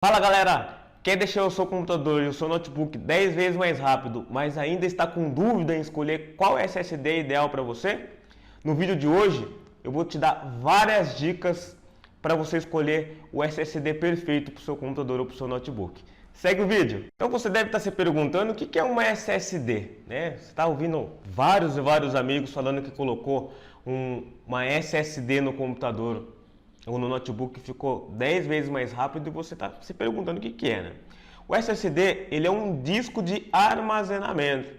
Fala galera, quer deixar o seu computador e o seu notebook 10 vezes mais rápido, mas ainda está com dúvida em escolher qual SSD ideal para você? No vídeo de hoje eu vou te dar várias dicas para você escolher o SSD perfeito para o seu computador ou para o seu notebook. Segue o vídeo! Então você deve estar se perguntando o que é uma SSD, né? Você está ouvindo vários e vários amigos falando que colocou uma SSD no computador ou no notebook ficou 10 vezes mais rápido e você está se perguntando o que é, né? O SSD ele é um disco de armazenamento.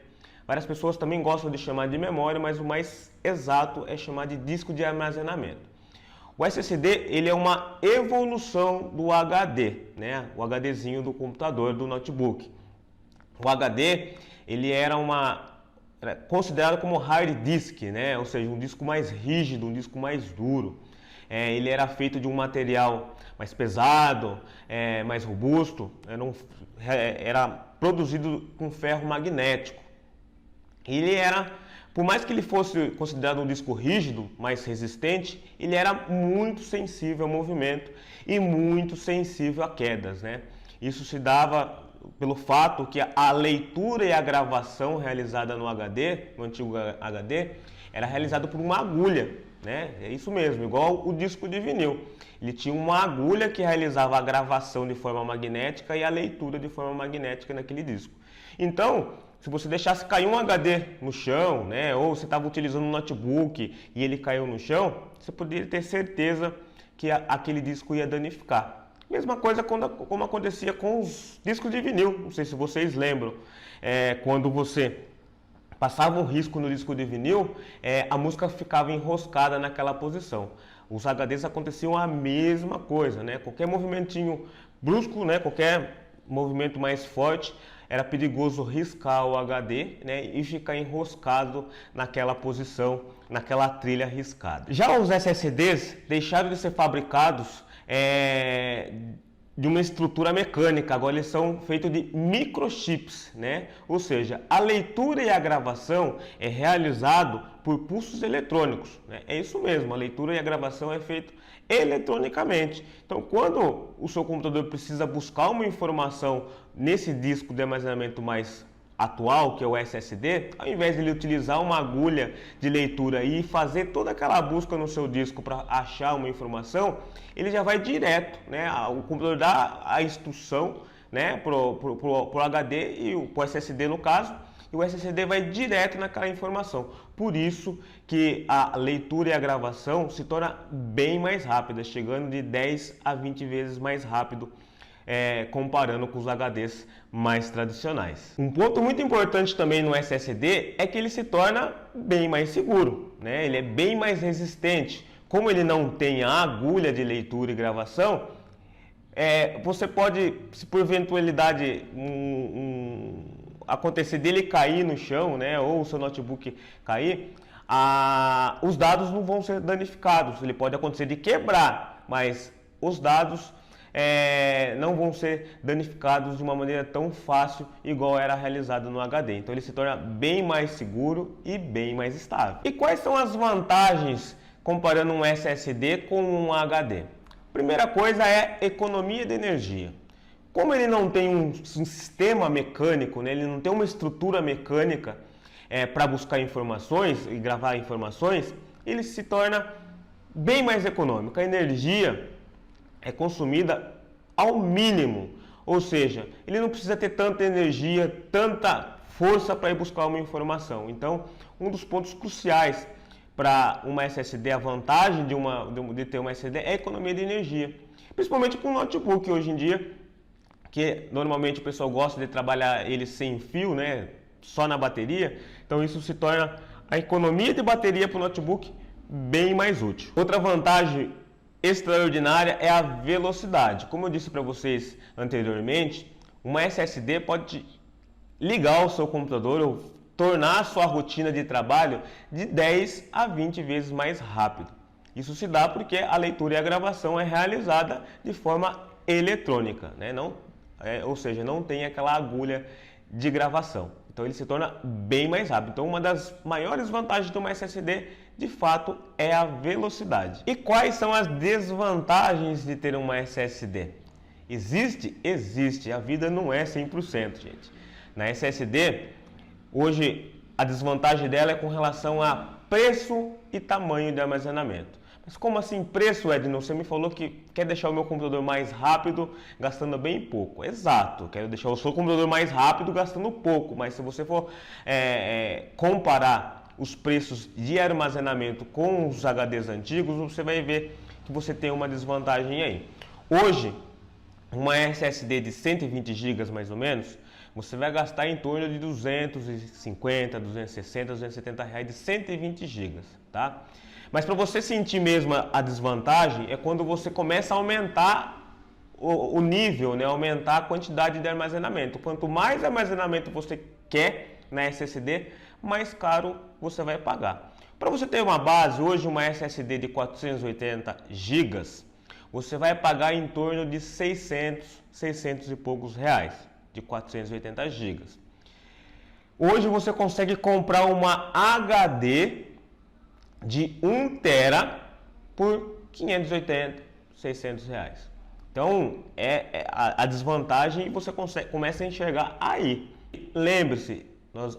Várias pessoas também gostam de chamar de memória, mas o mais exato é chamar de disco de armazenamento. O SSD ele é uma evolução do HD, né? O HDzinho do computador, do notebook. O HD ele era considerado como hard disk, né? Ou seja, um disco mais rígido, um disco mais duro. Ele era feito de um material mais pesado, mais robusto, era produzido com ferro magnético. Ele era, por mais que ele fosse considerado um disco rígido, mais resistente, ele era muito sensível ao movimento e muito sensível a quedas, né? Isso se dava pelo fato que a leitura e a gravação realizada no HD, no antigo HD, era realizada por uma agulha. Né? É isso mesmo, igual o disco de vinil. Ele tinha uma agulha que realizava a gravação de forma magnética e a leitura de forma magnética naquele disco. Então, se você deixasse cair um HD no chão, né, ou você estava utilizando um notebook e ele caiu no chão, você poderia ter certeza que aquele disco ia danificar. Mesma coisa como acontecia com os discos de vinil. Não sei se vocês lembram, quando você passava um risco no disco de vinil, a música ficava enroscada naquela posição. Os HDs aconteciam a mesma coisa, né? Qualquer movimentinho brusco, né? Qualquer movimento mais forte, era perigoso riscar o HD, né? E ficar enroscado naquela posição, naquela trilha riscada. Já os SSDs deixaram de ser fabricados de uma estrutura mecânica, agora eles são feitos de microchips, né? Ou seja, a leitura e a gravação é realizado por pulsos eletrônicos, né? É isso mesmo, a leitura e a gravação é feito eletronicamente. Então, quando o seu computador precisa buscar uma informação nesse disco de armazenamento mais atual, que é o SSD, ao invés de ele utilizar uma agulha de leitura e fazer toda aquela busca no seu disco para achar uma informação, ele já vai direto, né? O computador dá a instrução, né, pro HD e pro SSD no caso, e o SSD vai direto naquela informação. Por isso que a leitura e a gravação se torna bem mais rápida, chegando de 10 a 20 vezes mais rápido, comparando com os HDs mais tradicionais. Um ponto muito importante também no SSD é que ele se torna bem mais seguro, né? Ele é bem mais resistente. Como ele não tem a agulha de leitura e gravação, você pode, se por eventualidade acontecer dele cair no chão, né, ou o seu notebook cair, os dados não vão ser danificados. Ele pode acontecer de quebrar, mas os dados não vão ser danificados de uma maneira tão fácil igual era realizado no HD. Então ele se torna bem mais seguro e bem mais estável. E quais são as vantagens comparando um SSD com um HD? Primeira coisa é economia de energia. Como ele não tem um sistema mecânico, né, ele não tem uma estrutura mecânica para buscar informações e gravar informações, ele se torna bem mais econômico. A energia é consumida ao mínimo, ou seja, ele não precisa ter tanta energia, tanta força para ir buscar uma informação. Então, um dos pontos cruciais para uma SSD, a vantagem de ter uma SSD é a economia de energia, principalmente com o notebook hoje em dia, que normalmente o pessoal gosta de trabalhar ele sem fio, né, só na bateria. Então isso se torna a economia de bateria para o notebook bem mais útil. Outra vantagem extraordinária é a velocidade. Como eu disse para vocês anteriormente, uma SSD pode ligar o seu computador ou tornar a sua rotina de trabalho de 10 a 20 vezes mais rápido. Isso se dá porque a leitura e a gravação é realizada de forma eletrônica, né? Ou seja, não tem aquela agulha de gravação. Então ele se torna bem mais rápido. Então uma das maiores vantagens de uma SSD, de fato, é a velocidade. E quais são as desvantagens de ter uma SSD? Existe? Existe. A vida não é 100%, gente. Na SSD, hoje a desvantagem dela é com relação a preço e tamanho de armazenamento. Mas como assim preço, Edno? Você me falou que quer deixar o meu computador mais rápido, gastando bem pouco. Exato, quero deixar o seu computador mais rápido, gastando pouco. Mas se você for comparar os preços de armazenamento com os HDs antigos, você vai ver que você tem uma desvantagem aí. Hoje, uma SSD de 120 GB mais ou menos, você vai gastar em torno de 250, 260, 270 reais de 120 GB, tá? Mas para você sentir mesmo a desvantagem é quando você começa a aumentar o nível, né? Aumentar a quantidade de armazenamento. Quanto mais armazenamento você quer na SSD, mais caro você vai pagar. Para você ter uma base, hoje uma SSD de 480 GB, você vai pagar em torno de 600 e poucos reais, de 480 GB. Hoje você consegue comprar uma HD de 1 TB por 580, 600 reais. Então, a desvantagem você começa a enxergar aí. Lembre-se,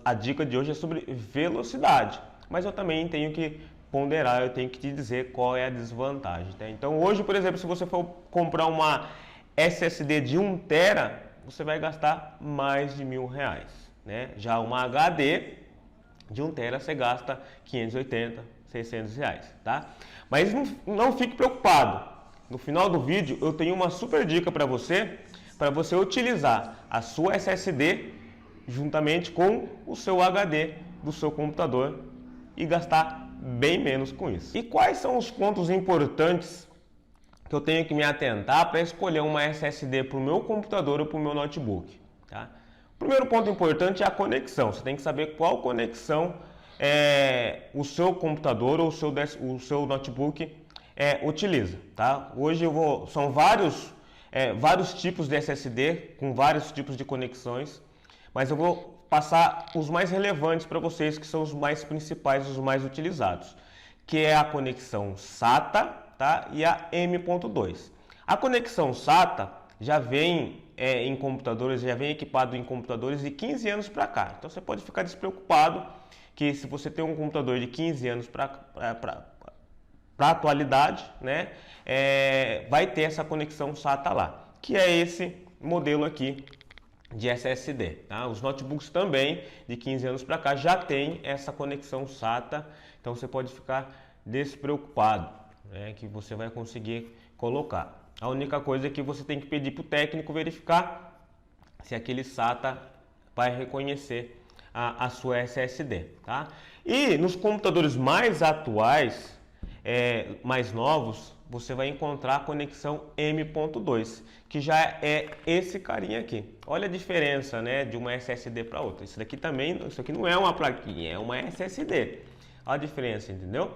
a dica de hoje é sobre velocidade, mas eu também tenho que ponderar, eu tenho que te dizer qual é a desvantagem. Tá? Então, hoje, por exemplo, se você for comprar uma SSD de 1 TB, você vai gastar mais de R$1.000. Né? Já uma HD de 1 TB você gasta 580, 600 reais, tá? Mas não fique preocupado. No final do vídeo eu tenho uma super dica para você utilizar a sua SSD juntamente com o seu HD do seu computador e gastar bem menos com isso. E quais são os pontos importantes que eu tenho que me atentar para escolher uma SSD para o meu computador ou para o meu notebook, tá? O primeiro ponto importante é a conexão. Você tem que saber qual conexão o seu computador ou o seu notebook utiliza, tá? Hoje são vários tipos de SSD com vários tipos de conexões, mas eu vou passar os mais relevantes para vocês, que são os mais principais, os mais utilizados, que é a conexão SATA, tá? E a M.2. A conexão SATA já vem em computadores, já vem equipado em computadores de 15 anos para cá. Então você pode ficar despreocupado que se você tem um computador de 15 anos para atualidade, né, vai ter essa conexão SATA lá, que é esse modelo aqui de SSD. Tá? Os notebooks também de 15 anos para cá já tem essa conexão SATA, então você pode ficar despreocupado, né, que você vai conseguir colocar. A única coisa é que você tem que pedir para o técnico verificar se aquele SATA vai reconhecer a sua SSD, tá? E nos computadores mais atuais, mais novos, você vai encontrar a conexão M.2, que já é esse carinha aqui. Olha a diferença, né, de uma SSD para outra. Isso aqui não é uma plaquinha, é uma SSD. Olha a diferença, entendeu?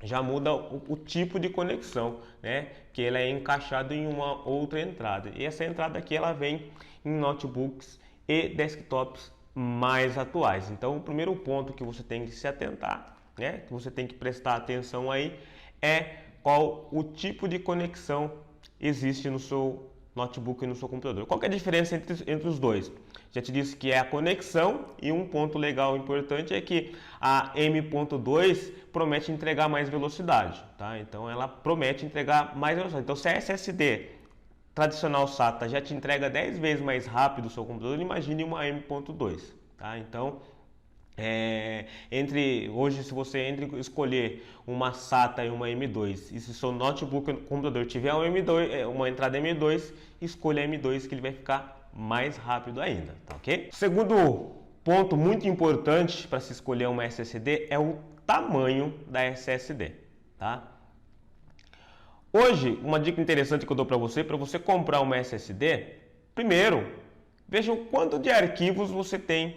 Já muda o tipo de conexão, né, que ela é encaixada em uma outra entrada. E essa entrada aqui ela vem em notebooks e desktops mais atuais. Então, o primeiro ponto que você tem que se atentar, né, que você tem que prestar atenção aí, é qual o tipo de conexão existe no seu notebook e no seu computador. Qual que é a diferença entre os dois? Já te disse que é a conexão, e um ponto legal importante é que a M.2 promete entregar mais velocidade, tá? Então ela promete entregar mais velocidade. Então se a SSD tradicional SATA já te entrega 10 vezes mais rápido o seu computador, imagine uma M.2, tá? Então, hoje, se você escolher uma SATA e uma M.2, e se o seu notebook ou computador tiver uma entrada M.2, escolha a M.2 que ele vai ficar mais rápido ainda, tá ok? Segundo ponto muito importante para se escolher uma SSD é o tamanho da SSD, tá? Hoje, uma dica interessante que eu dou para você comprar uma SSD, primeiro, veja o quanto de arquivos você tem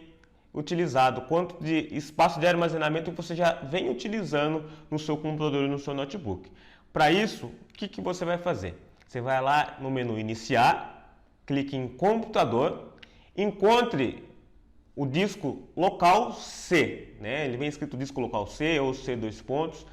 utilizado, quanto de espaço de armazenamento você já vem utilizando no seu computador e no seu notebook. Para isso, o que você vai fazer? Você vai lá no menu Iniciar, clique em Computador, encontre o disco local C, né? Ele vem escrito disco local C ou C2 pontos.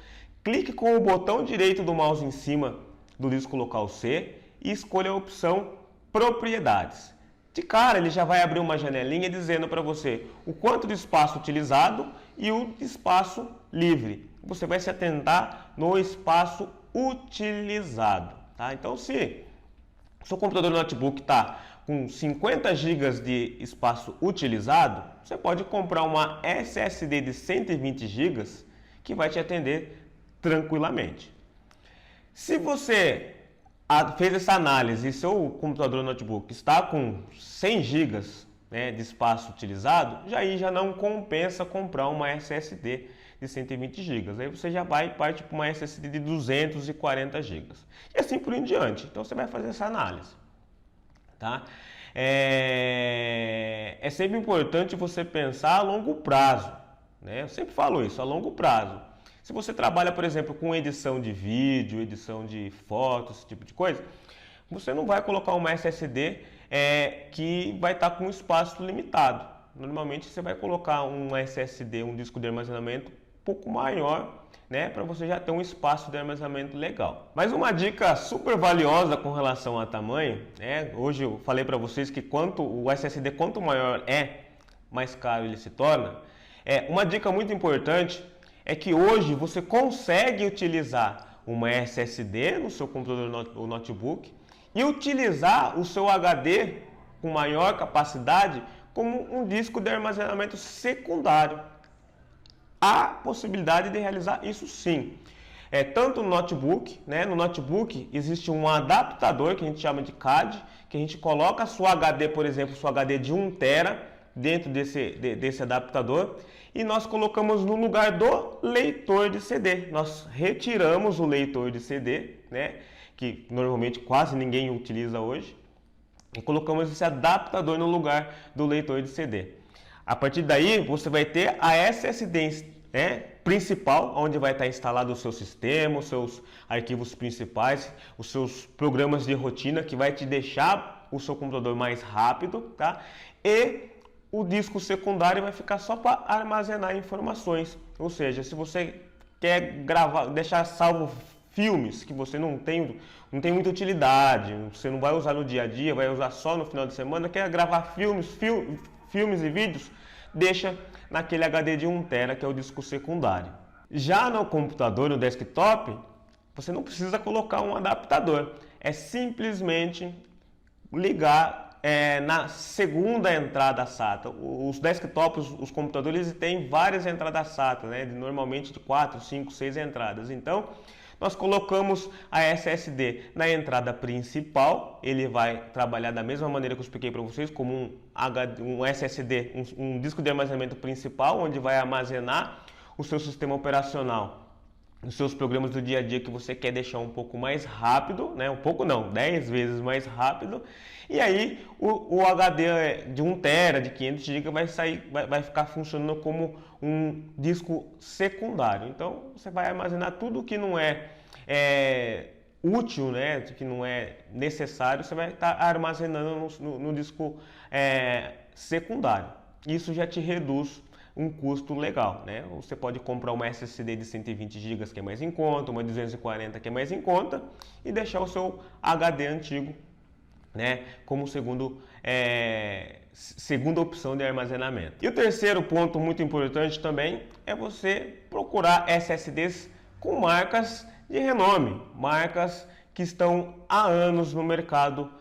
Clique com o botão direito do mouse em cima do disco local C e escolha a opção Propriedades. De cara, ele já vai abrir uma janelinha dizendo para você o quanto de espaço utilizado e o espaço livre. Você vai se atentar no espaço utilizado, tá? Então, se o seu computador ou notebook está com 50 GB de espaço utilizado, você pode comprar uma SSD de 120 GB que vai te atender tranquilamente. Se você fez essa análise e seu computador ou notebook está com 100 GB, né, de espaço utilizado, já não compensa comprar uma SSD de 120 GB. Aí você já vai partir para uma SSD de 240 GB. E assim por em diante. Então você vai fazer essa análise. Tá? É sempre importante você pensar a longo prazo. Né? Eu sempre falo isso, a longo prazo. Se você trabalha, por exemplo, com edição de vídeo, edição de fotos, esse tipo de coisa, você não vai colocar uma SSD que vai estar com espaço limitado. Normalmente você vai colocar um SSD, um disco de armazenamento um pouco maior, né, para você já ter um espaço de armazenamento legal. Mas uma dica super valiosa com relação a tamanho, né, hoje eu falei para vocês que o SSD quanto maior mais caro ele se torna. Uma dica muito importante é que hoje você consegue utilizar uma SSD no seu computador ou notebook e utilizar o seu HD com maior capacidade como um disco de armazenamento secundário. Há possibilidade de realizar isso sim. Tanto no notebook, né? No notebook existe um adaptador que a gente chama de CAD, que a gente coloca a sua HD, por exemplo, sua HD de 1 TB dentro desse adaptador e nós colocamos no lugar do leitor de CD. Nós retiramos o leitor de CD, né? Que normalmente quase ninguém utiliza hoje, e colocamos esse adaptador no lugar do leitor de CD. A partir daí, você vai ter a SSD principal, onde vai estar instalado o seu sistema, os seus arquivos principais, os seus programas de rotina, que vai te deixar o seu computador mais rápido, tá? E o disco secundário vai ficar só para armazenar informações. Ou seja, se você quer deixar salvo filmes que você não tem muita utilidade, você não vai usar no dia a dia, vai usar só no final de semana, quer gravar filmes e vídeos, deixa naquele HD de 1 TB, que é o disco secundário. Já no computador, no desktop, você não precisa colocar um adaptador. É simplesmente ligar na segunda entrada SATA. Os desktops, os computadores, têm várias entradas SATA, né? Normalmente de 4, 5, 6 entradas. Então, nós colocamos a SSD na entrada principal, ele vai trabalhar da mesma maneira que eu expliquei para vocês, como um SSD, um disco de armazenamento principal, onde vai armazenar o seu sistema operacional, os seus programas do dia a dia que você quer deixar um pouco mais rápido, né? Um pouco não, 10 vezes mais rápido. E aí o HD de 1 TB, de 500 GB vai ficar funcionando como um disco secundário. Então você vai armazenar tudo que não é útil, né? Que não é necessário, você vai estar armazenando no disco secundário. Isso já te reduz um custo legal, né? Você pode comprar uma SSD de 120 GB que é mais em conta, uma 240 que é mais em conta e deixar o seu HD antigo, né, como segunda opção de armazenamento. E o terceiro ponto muito importante também é você procurar SSDs com marcas de renome, marcas que estão há anos no mercado,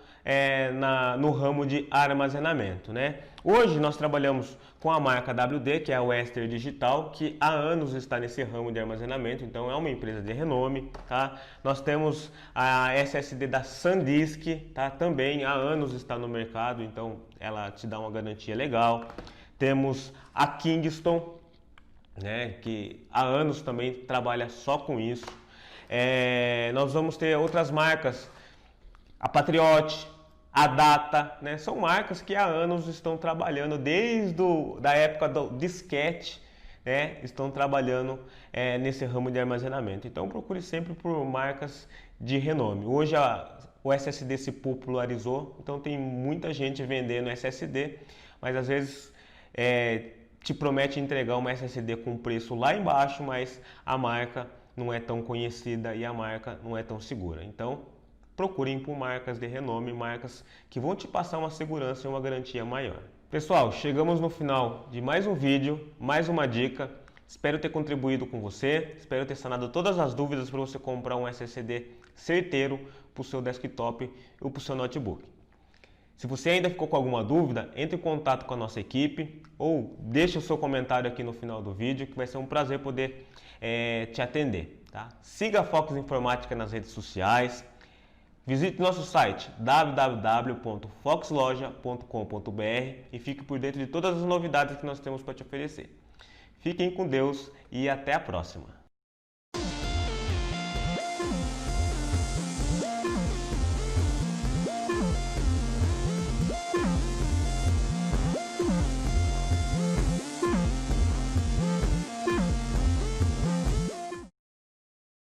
no ramo de armazenamento, né? Hoje nós trabalhamos com a marca WD, que é a Western Digital, que há anos está nesse ramo de armazenamento, então é uma empresa de renome, tá? Nós temos a SSD da SanDisk, tá? Também há anos está no mercado, então ela te dá uma garantia legal. Temos a Kingston, né? Que há anos também trabalha só com isso. Nós vamos ter outras marcas, a Patriot, a Data, né? São marcas que há anos estão trabalhando, desde da época do disquete, né? Estão trabalhando nesse ramo de armazenamento. Então procure sempre por marcas de renome. Hoje o SSD se popularizou, então tem muita gente vendendo SSD, mas às vezes te promete entregar uma SSD com preço lá embaixo, mas a marca não é tão conhecida e a marca não é tão segura. Então procurem por marcas de renome, marcas que vão te passar uma segurança e uma garantia maior. Pessoal, chegamos no final de mais um vídeo, mais uma dica. Espero ter contribuído com você, espero ter sanado todas as dúvidas para você comprar um SSD certeiro para o seu desktop ou para o seu notebook. Se você ainda ficou com alguma dúvida, entre em contato com a nossa equipe ou deixe o seu comentário aqui no final do vídeo, que vai ser um prazer poder te atender. Tá? Siga a Fox Informática nas redes sociais, visite nosso site www.foxloja.com.br e fique por dentro de todas as novidades que nós temos para te oferecer. Fiquem com Deus e até a próxima!